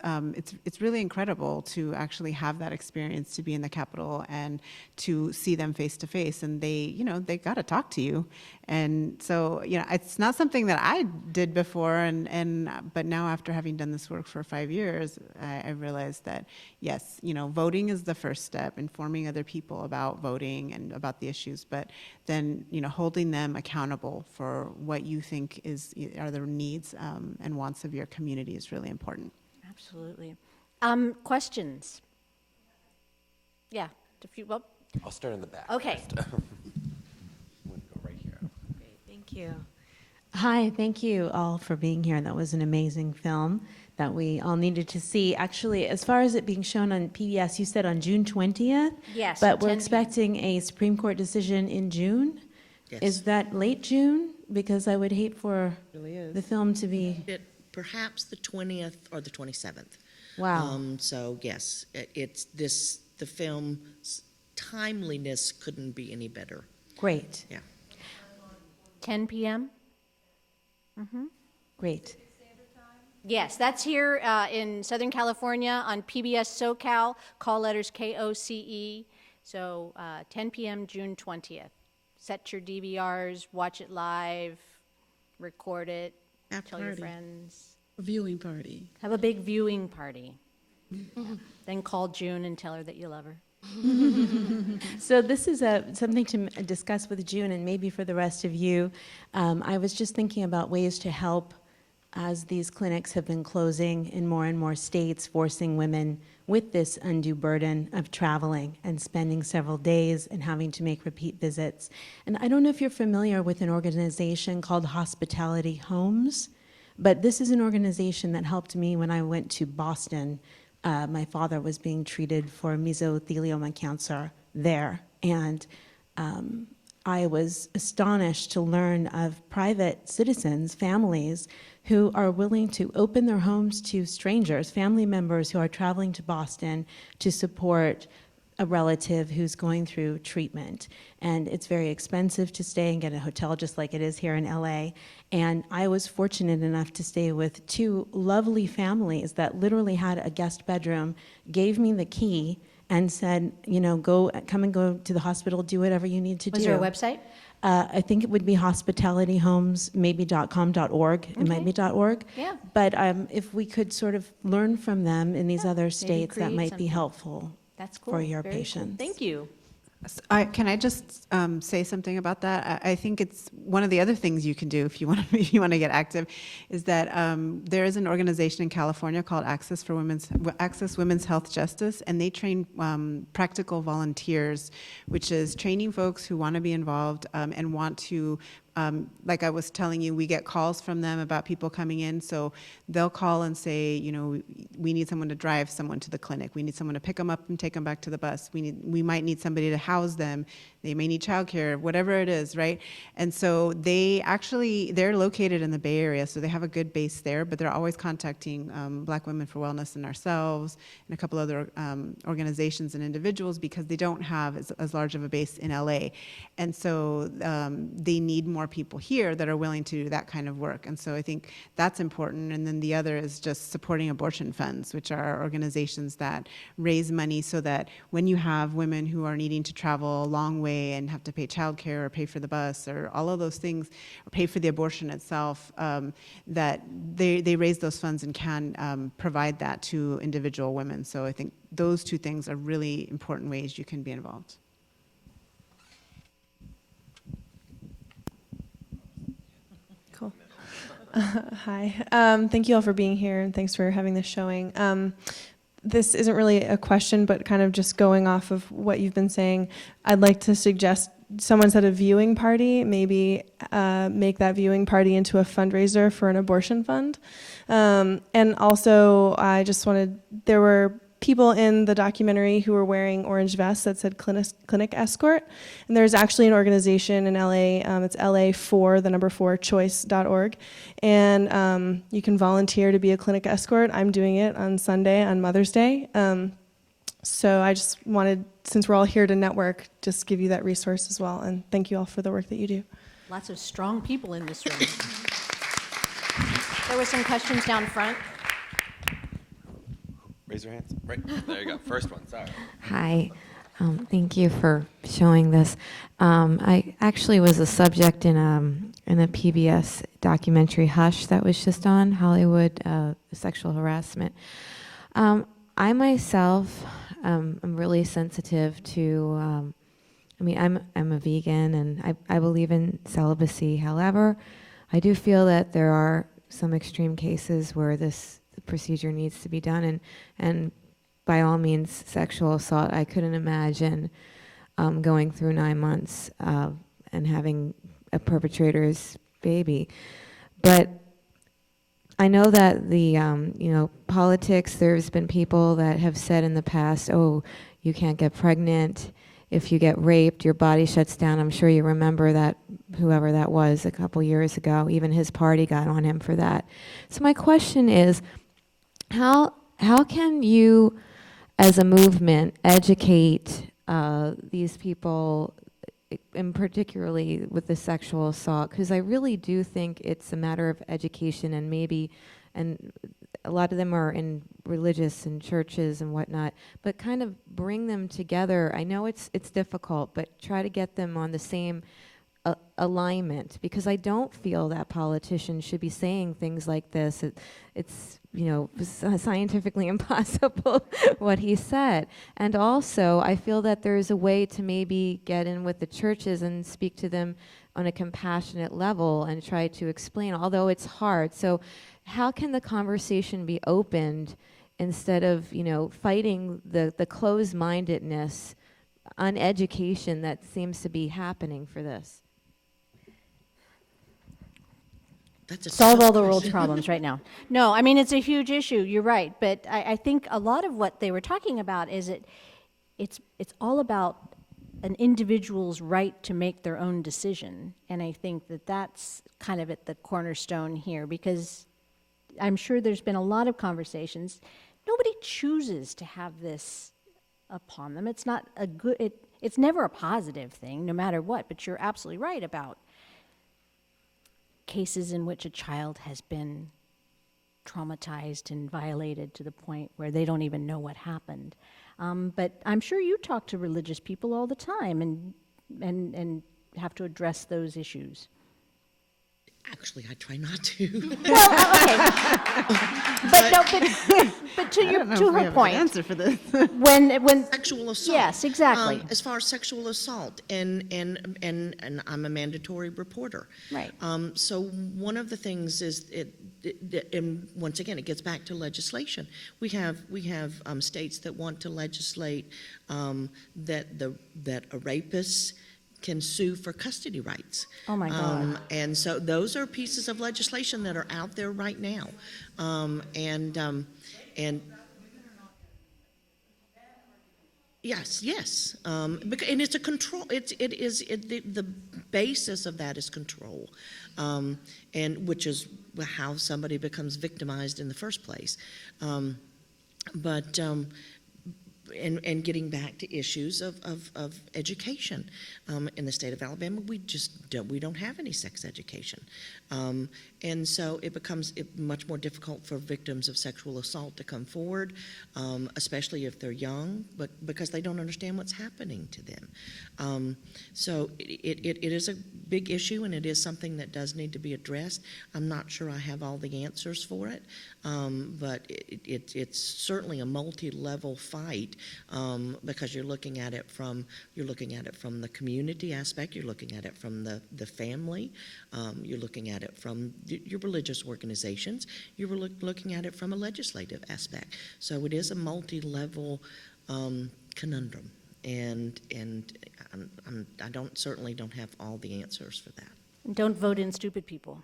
S5: really incredible to actually have that experience, to be in the Capitol and to see them face to face, and they got to talk to you, and so it's not something that I did before, but now after having done this work for 5 years, I realized that yes, voting is the first step, informing other people about voting and about the issues, but then holding them accountable for what you think are the needs and wants of your community is really important.
S1: Absolutely. Questions? Yeah. Well,
S6: I'll start in the back.
S1: okay.
S6: First. I'm going to go right here.
S7: Great, thank you. Hi, thank you all for being here. That was an amazing film that we all needed to see. Actually, as far as it being shown on PBS, you said on June 20th?
S1: Yes.
S7: But we're
S1: 10
S7: expecting a Supreme Court decision in June?
S2: Yes.
S7: Is that late June? Because I would hate for the film to be...
S2: Perhaps the 20th or the 27th.
S7: Wow.
S2: So yes, the film's timeliness couldn't be any better.
S7: Great.
S2: Yeah.
S1: 10 p.m.?
S7: Great.
S1: Yes, that's here in Southern California on PBS SoCal, call letters KOCE. So 10 p.m. June 20th. Set your DVRs, watch it live, record it, tell your friends.
S4: A viewing party.
S1: Have a big viewing party. Then call June and tell her that you love her.
S7: So this is something to discuss with June and maybe for the rest of you. I was just thinking about ways to help as these clinics have been closing in more and more states, forcing women with this undue burden of traveling and spending several days and having to make repeat visits. And I don't know if you're familiar with an organization called Hospitality Homes, but this is an organization that helped me when I went to Boston. My father was being treated for mesothelioma cancer there, and I was astonished to learn of private citizens, families, who are willing to open their homes to strangers, family members who are traveling to Boston to support a relative who's going through treatment. And it's very expensive to stay and get a hotel just like it is here in LA. And I was fortunate enough to stay with 2 lovely families that literally had a guest bedroom, gave me the key, and said, come and go to the hospital, do whatever you need to do.
S1: Was there a website?
S7: I think it would be hospitalityhomes, maybe .com.org. It might be .org.
S1: Yeah.
S7: But if we could sort of learn from them in these other states, that
S1: create
S7: might be
S1: something.
S7: helpful.
S1: That's cool.
S7: for your
S1: Very cool.
S7: patients.
S1: Thank you.
S5: Can I just say something about that? I think it's one of the other things you can do if you want to if you want to get active, is that there is an organization in California called Access Women's Health Justice, and they train practical volunteers, which is training folks who want to be involved and want to. Like I was telling you, we get calls from them about people coming in, so they'll call and say, you know, we need someone to drive someone to the clinic. We need someone to pick them up and take them back to the bus. We might need somebody to house them. They may need childcare, whatever it is, right? And so they're located in the Bay Area, so they have a good base there, but they're always contacting Black Women for Wellness and ourselves and a couple other organizations and individuals because they don't have as large of a base in LA. And so they need more people here that are willing to do that kind of work. And so I think that's important. And then the other is just supporting abortion funds, which are organizations that raise money so that when you have women who are needing to travel a long way and have to pay childcare or pay for the bus or all of those things, or pay for the abortion itself, that they raise those funds and can provide that to individual women. So I think those two things are really important ways you can be involved.
S8: Cool. Hi. Thank you all for being here, and thanks for having this showing. This isn't really a question, but kind of just going off of what you've been saying, I'd like to suggest someone said a viewing party, maybe make that viewing party into a fundraiser for an abortion fund. And also, I just wanted, there were people in the documentary who were wearing orange vests that said clinic escort. And there's actually an organization in LA, it's LA4choice.org. And you can volunteer to be a clinic escort. I'm doing it on Sunday, on Mother's Day. So I just wanted, since we're all here to network, just give you that resource as well. And thank you all for the work that you do.
S1: Lots of strong people in this room. There were some questions down front.
S6: Raise your hands. Right there you go. First one. Sorry.
S9: Hi. Thank you for showing this. I actually was a subject in a PBS documentary, Hush, that was just on Hollywood sexual harassment. I myself am really sensitive to. I'm a vegan and I believe in celibacy. However, I do feel that there are some extreme cases where this procedure needs to be done, and by all means, sexual assault. I couldn't imagine going through 9 months and having a perpetrator's baby. But I know that the politics. There's been people that have said in the past, "Oh, you can't get pregnant if you get raped. Your body shuts down." I'm sure you remember that, whoever that was a couple years ago. Even his party got on him for that. So my question is, how can you, as a movement, educate these people, and particularly with the sexual assault? Because I really do think it's a matter of education, and a lot of them are in religious and churches and whatnot, but kind of bring them together. I know it's difficult, but try to get them on the same alignment, because I don't feel that politicians should be saying things like this. It's scientifically impossible what he said. And also, I feel that there's a way to maybe get in with the churches and speak to them on a compassionate level and try to explain, although it's hard. So how can the conversation be opened instead of, fighting the closed-mindedness, uneducation that seems to be happening for this?
S2: That's a
S1: Solve
S2: tough
S1: all the world's
S2: question.
S1: problems right now. No, I mean, it's a huge issue. You're right. But I think a lot of what they were talking about is it's all about an individual's right to make their own decision. And I think that that's kind of at the cornerstone here, because I'm sure there's been a lot of conversations. Nobody chooses to have this upon them. It's not a good, it's never a positive thing, no matter what. But you're absolutely right about cases in which a child has been traumatized and violated to the point where they don't even know what happened. But I'm sure you talk to religious people all the time and have to address those issues.
S2: Actually, I try not to.
S1: Well, okay. but to
S5: I
S1: your
S5: don't know
S1: to
S5: if we
S1: her
S5: have
S1: point,
S5: an answer for this.
S1: when
S2: Sexual assault.
S1: yes, exactly.
S2: As far as sexual assault, and I'm a mandatory reporter.
S1: Right.
S2: So one of the things is and once again, it gets back to legislation. We have states that want to legislate that a rapist can sue for custody rights.
S1: Oh my God.
S2: And so those are pieces of legislation that are out there right now, and yes, and it's a control. The basis of that is control, and which is how somebody becomes victimized in the first place. But and getting back to issues of education, in the state of Alabama, we don't have any sex education, and so it becomes much more difficult for victims of sexual assault to come forward, especially if they're young, but because they don't understand what's happening to them. So it is a big issue, and it is something that does need to be addressed. I'm not sure I have all the answers for it, but it's certainly a multi-level fight, because you're looking at it from the community aspect, you're looking at it from the family, you're looking at it from your religious organizations, you're looking at it from a legislative aspect. So it is a multi-level conundrum, and I certainly don't have all the answers for that.
S1: Don't vote in stupid people.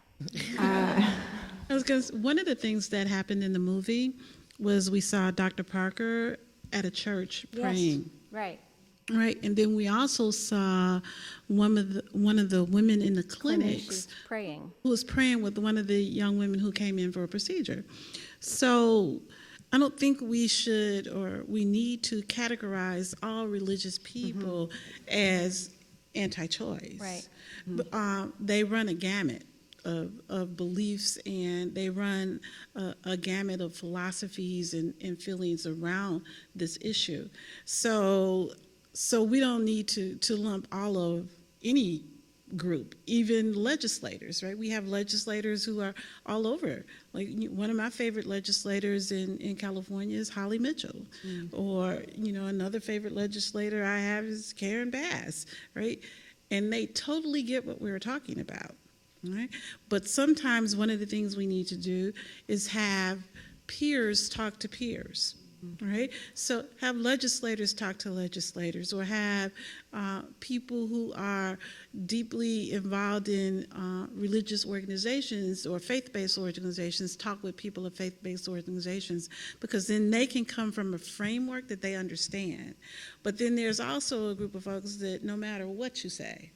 S4: One of the things that happened in the movie was we saw Dr. Parker at a church praying.
S1: Right.
S4: Right, and then we also saw one of the women in the clinics
S1: She's praying.
S4: who was praying with one of the young women who came in for a procedure. So I don't think we should or we need to categorize all religious people as anti-choice.
S1: Right.
S4: They run a gamut of beliefs, and they run a gamut of philosophies and feelings around this issue. So we don't need to lump all of any group, even legislators, right? We have legislators who are all over. Like one of my favorite legislators in California is Holly Mitchell. Or, another favorite legislator I have is Karen Bass, right? And they totally get what we were talking about, right? But sometimes one of the things we need to do is have peers talk to peers. Right? So have legislators talk to legislators, or have people who are deeply involved in religious organizations or faith-based organizations talk with people of faith-based organizations, because then they can come from a framework that they understand. But then there's also a group of folks that no matter what you say,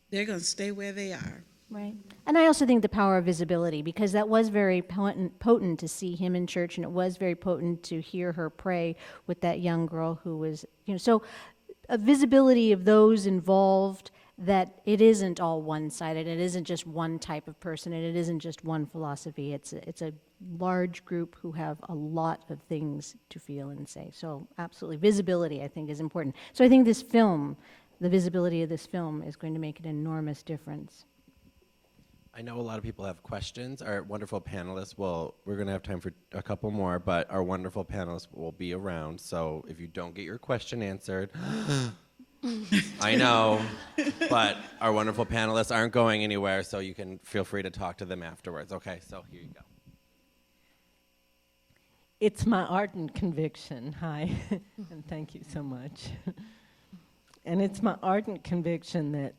S4: they're going to stay where they are.
S1: Right. And I also think the power of visibility, because that was very potent to see him in church, and it was very potent to hear her pray with that young girl who was, so a visibility of those involved, that it isn't all one-sided, it isn't just one type of person, and it isn't just one philosophy. It's a large group who have a lot of things to feel and say. So absolutely, visibility, I think, is important. So I think this film, the visibility of this film, is going to make an enormous difference.
S6: I know a lot of people have questions. Our wonderful panelists we're going to have time for a couple more, but our wonderful panelists will be around. So if you don't get your question answered, I know, but our wonderful panelists aren't going anywhere, so you can feel free to talk to them afterwards. Okay, so here you go.
S10: It's my ardent conviction, hi, and thank you so much. And it's my ardent conviction that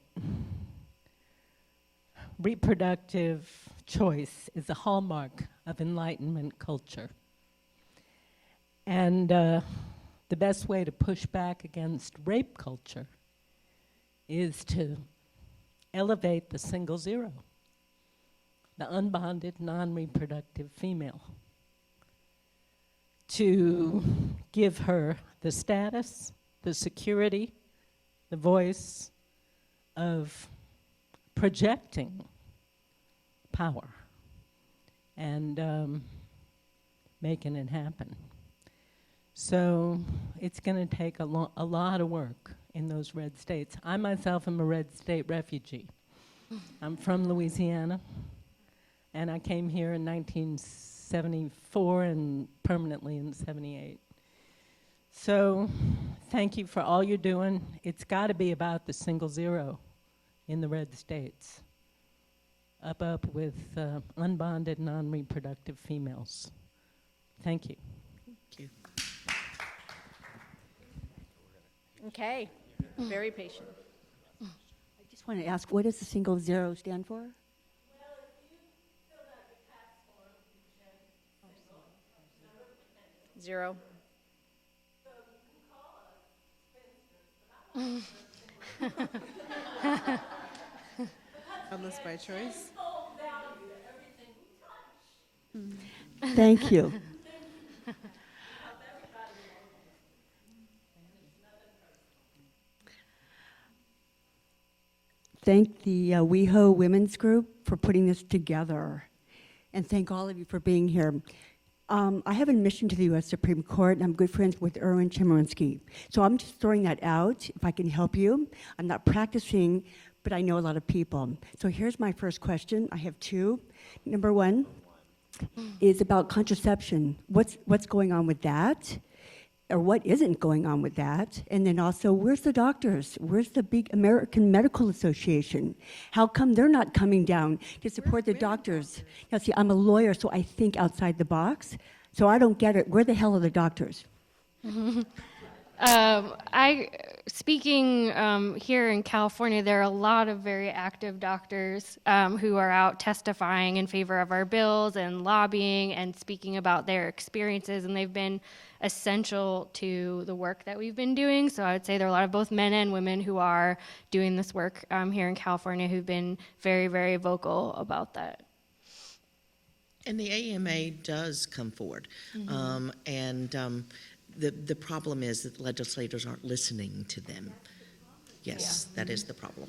S10: reproductive choice is a hallmark of Enlightenment culture. And the best way to push back against rape culture is to elevate the single zero, the unbonded, non-reproductive female, to give her the status, the security, the voice of projecting power and making it happen. So it's going to take a lot of work in those red states. I myself am a red state refugee. I'm from Louisiana, and I came here in 1970. '74 and permanently in '78. So thank you for all you're doing. It's got to be about the single zero in the red states. Up with unbonded, non-reproductive females. Thank you.
S2: Thank you.
S1: Okay, very patient.
S11: I just want to ask, what does the single zero stand for?
S1: Zero.
S5: Childless by choice.
S11: Thank you. Thank the WeHo Women's Group for putting this together. And thank all of you for being here. I have a mission to the U.S. Supreme Court, and I'm good friends with Erwin Chemerinsky. So I'm just throwing that out, if I can help you. I'm not practicing, but I know a lot of people. So here's my first question. I have two. Number one is about contraception. What's going on with that? Or what isn't going on with that? And then also, where's the doctors? Where's the big American Medical Association? How come they're not coming down to support the doctors? Now, see, I'm a lawyer, so I think outside the box. So I don't get it. Where the hell are the doctors?
S3: Speaking here in California, there are a lot of very active doctors who are out testifying in favor of our bills and lobbying and speaking about their experiences, and they've been essential to the work that we've been doing. So I would say there are a lot of both men and women who are doing this work here in California who've been very, very vocal about that.
S2: And the AMA does come forward. The problem is that legislators aren't listening to them. Yes, that is the problem.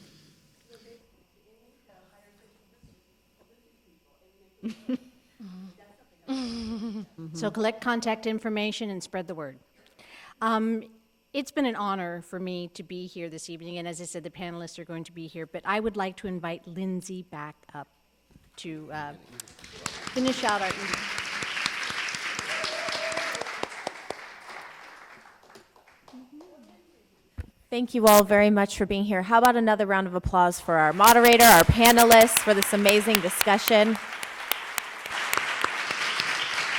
S1: So collect contact information and spread the word. It's been an honor for me to be here this evening, and as I said, the panelists are going to be here, but I would like to invite Lindsay back up to finish out our evening.
S12: Thank you all very much for being here. How about another round of applause for our moderator, our panelists, for this amazing discussion.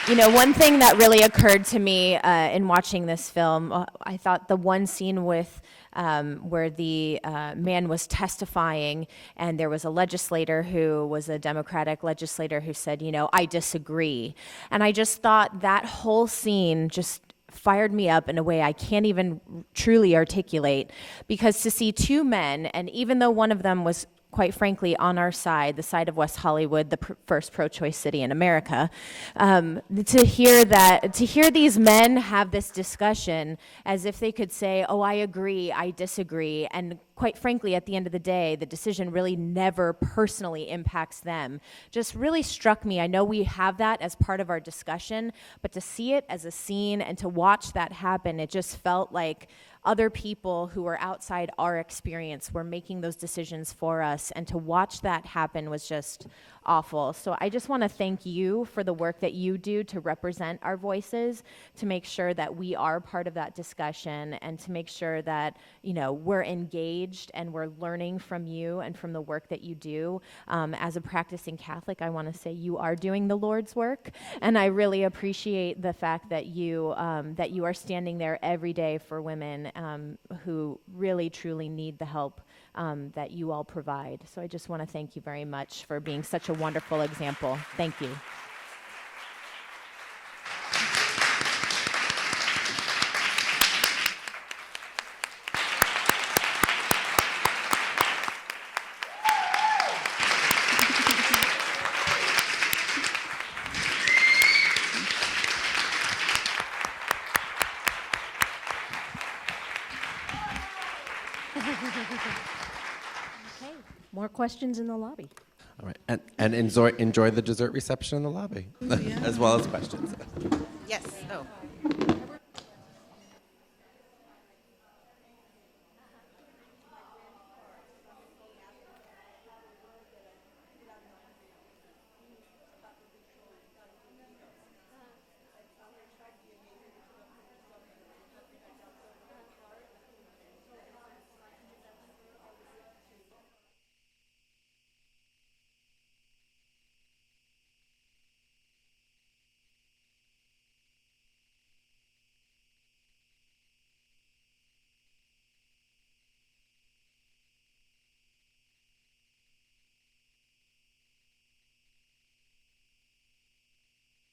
S12: You know, one thing that really occurred to me in watching this film, I thought the one scene with where the man was testifying and there was a legislator who was a Democratic legislator who said, you know, I disagree. And I just thought that whole scene just fired me up in a way I can't even truly articulate, because to see two men, and even though one of them was quite frankly on our side, the side of West Hollywood, the first pro-choice city in America, to hear these men have this discussion as if they could say, oh, I agree, I disagree, and quite frankly, at the end of the day, the decision really never personally impacts them, just really struck me. I know we have that as part of our discussion, but to see it as a scene and to watch that happen, it just felt like other people who were outside our experience were making those decisions for us, and to watch that happen was just awful. So I just want to thank you for the work that you do to represent our voices, to make sure that we are part of that discussion, and to make sure that, you know, we're engaged and we're learning from you and from the work that you do. As a practicing Catholic, I want to say you are doing the Lord's work, and I really appreciate the fact that you are standing there every day for women who really truly need the help that you all provide. So I just want to thank you very much for being such a wonderful example. Thank you. Okay, more questions in the lobby.
S6: All right, and enjoy the dessert reception in the lobby, as well as questions.
S5: Yes. Oh.